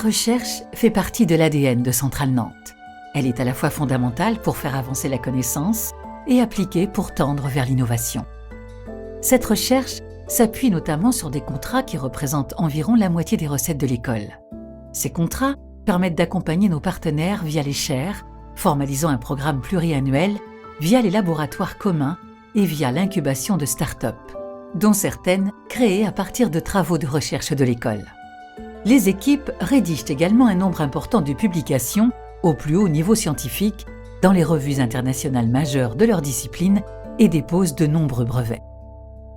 recherche fait partie de l'ADN de Centrale Nantes. Elle est à la fois fondamentale pour faire avancer la connaissance et appliquée pour tendre vers l'innovation. Cette recherche s'appuie notamment sur des contrats qui représentent environ la moitié des recettes de l'école. Ces contrats permettent d'accompagner nos partenaires via les chaires, formalisant un programme pluriannuel, via les laboratoires communs et via l'incubation de start-up, dont certaines créées à partir de travaux de recherche de l'école. Les équipes rédigent également un nombre important de publications au plus haut niveau scientifique dans les revues internationales majeures de leur discipline et déposent de nombreux brevets.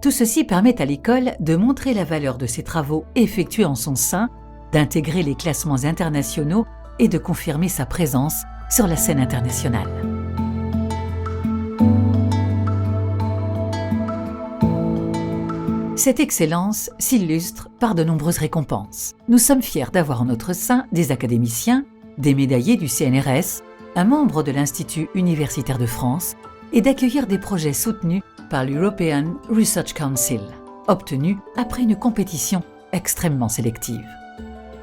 Tout ceci permet à l'école de montrer la valeur de ses travaux effectués en son sein, d'intégrer les classements internationaux et de confirmer sa présence sur la scène internationale. Cette excellence s'illustre par de nombreuses récompenses. Nous sommes fiers d'avoir en notre sein des académiciens, des médaillés du CNRS, un membre de l'Institut universitaire de France et d'accueillir des projets soutenus par l'European Research Council, obtenus après une compétition extrêmement sélective.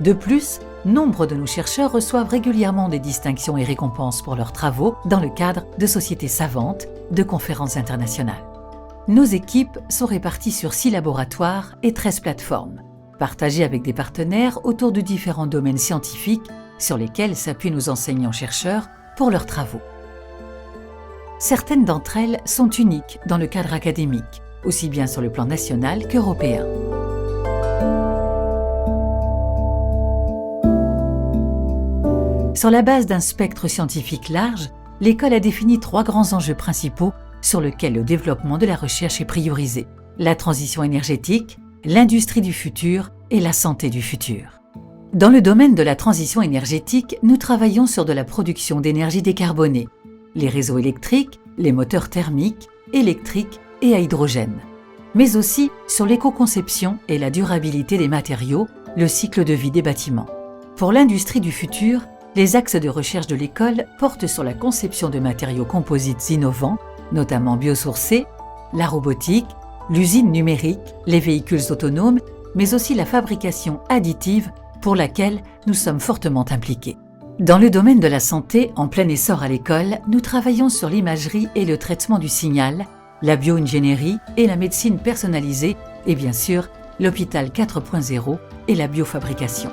De plus, nombre de nos chercheurs reçoivent régulièrement des distinctions et récompenses pour leurs travaux dans le cadre de sociétés savantes, de conférences internationales. Nos équipes sont réparties sur 6 laboratoires et 13 plateformes, partagées avec des partenaires autour de différents domaines scientifiques sur lesquels s'appuient nos enseignants-chercheurs pour leurs travaux. Certaines d'entre elles sont uniques dans le cadre académique, aussi bien sur le plan national qu'européen. Sur la base d'un spectre scientifique large, l'école a défini 3 grands enjeux principaux sur lesquels le développement de la recherche est priorisé: la transition énergétique, l'industrie du futur et la santé du futur. Dans le domaine de la transition énergétique, nous travaillons sur de la production d'énergie décarbonée, les réseaux électriques, les moteurs thermiques, électriques et à hydrogène, mais aussi sur l'éco-conception et la durabilité des matériaux, le cycle de vie des bâtiments. Pour l'industrie du futur, les axes de recherche de l'école portent sur la conception de matériaux composites innovants, notamment biosourcés, la robotique, l'usine numérique, les véhicules autonomes, mais aussi la fabrication additive pour laquelle nous sommes fortement impliqués. Dans le domaine de la santé, en plein essor à l'école, nous travaillons sur l'imagerie et le traitement du signal, la bioingénierie et la médecine personnalisée et bien sûr l'hôpital 4.0 et la biofabrication.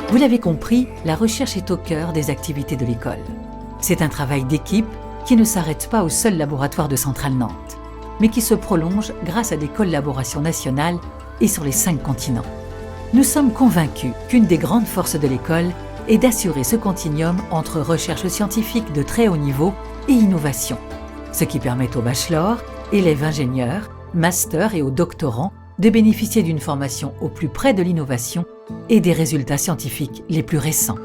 Vous l'avez compris, la recherche est au cœur des activités de l'école. C'est un travail d'équipe qui ne s'arrête pas au seul laboratoire de Centrale Nantes, mais qui se prolonge grâce à des collaborations nationales et sur les 5 continents. Nous sommes convaincus qu'une des grandes forces de l'école est d'assurer ce continuum entre recherche scientifique de très haut niveau et innovation, ce qui permet aux bachelors, élèves ingénieurs, masters et aux doctorants de bénéficier d'une formation au plus près de l'innovation et des résultats scientifiques les plus récents.